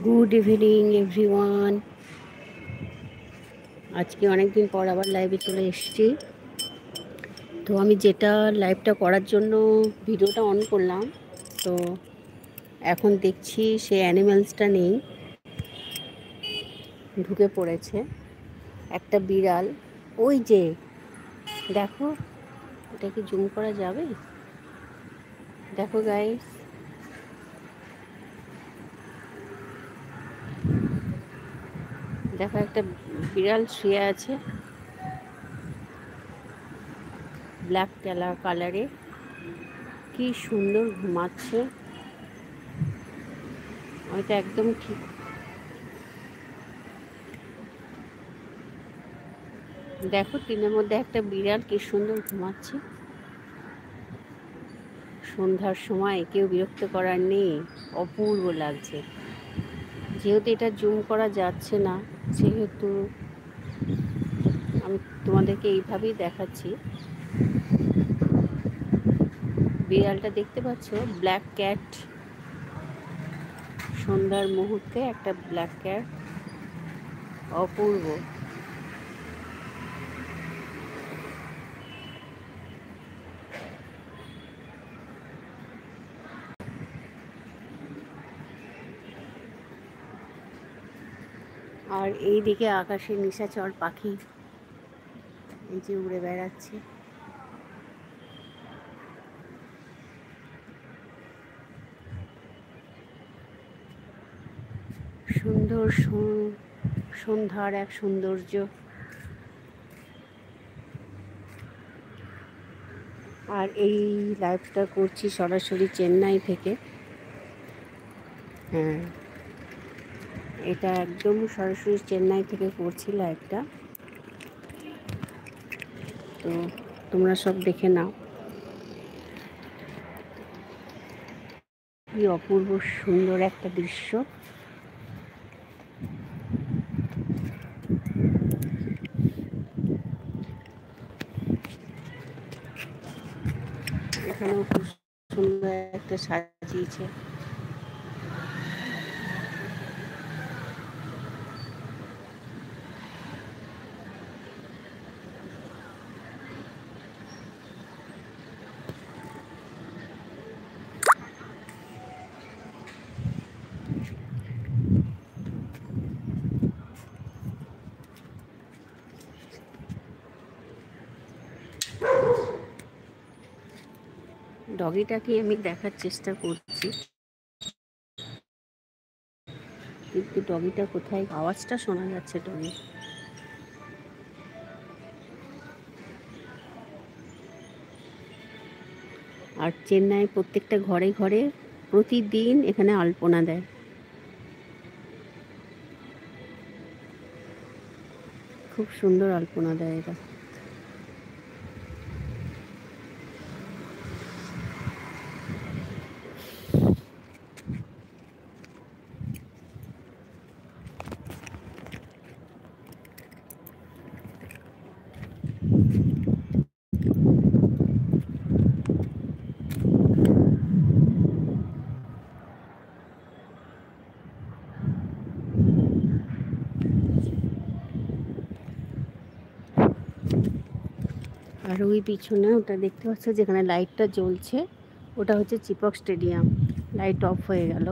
Good evening everyone. আজকে অনেক দিন পর আবার লাইভে চলে এসেছি। তো আমি যেটা লাইভটা করার জন্য ভিডিওটা অন করলাম, তো এখন দেখছি সে অ্যানিমেলসটা নেই, ঢুকে পড়েছে একটা বিড়াল। ওই যে দেখো, এটা কি জুম করা যাবে? দেখো গাইস, দেখো একটা বিড়াল শুয়ে আছে ব্ল্যাক কালারে, কি সুন্দর ঘুমাচ্ছে। ওইটা একদম ঠিক। দেখো টিনের মধ্যে একটা বিড়াল কি সুন্দর ঘুমাচ্ছে। সন্ধ্যার সময় কেউ বিরক্ত করার নেই, অপূর্ব লাগছে। যেহেতু এটা জুম করা যাচ্ছে না, সেহেতু আমি তোমাদেরকে এইভাবেই দেখাচ্ছি। বিড়ালটা দেখতে পাচ্ছ, ব্ল্যাক ক্যাট। সন্ধ্যার মুহূর্তে একটা ব্ল্যাক ক্যাট, অপূর্ব। আর এইদিকে আকাশে নিশাচর পাখি এই যে উড়ে বেড়াচ্ছে। সুন্দর সন্ধ্যার এক সৌন্দর্য। আর এই লাইভটা করছি সরাসরি চেন্নাই থেকে। হ্যাঁ, এটা একদম সরাসরি চেন্নাই থেকে করছি লাইভটা। তো তোমরা সব দেখে নাও, কি অপূর্ব সুন্দর একটা দৃশ্য। এখানেও খুব সুন্দর একটা সাজিয়েছে। ডগিটাকে আমি দেখার চেষ্টা করছি, কিন্তু ডগিটা কোথায়? আওয়াজটা শোনা যাচ্ছে ডগি। আর চেন্নাই প্রত্যেকটা ঘরে ঘরে প্রতিদিন এখানে আলপনা দেয়। খুব সুন্দর আলপনা দেয় এরা। আর ওই পিছনে ওটা দেখতে পাচ্ছ যেখানে লাইটটা জ্বলছে, ওটা হচ্ছে চিপক স্টেডিয়াম। লাইট অফ হয়ে গেল।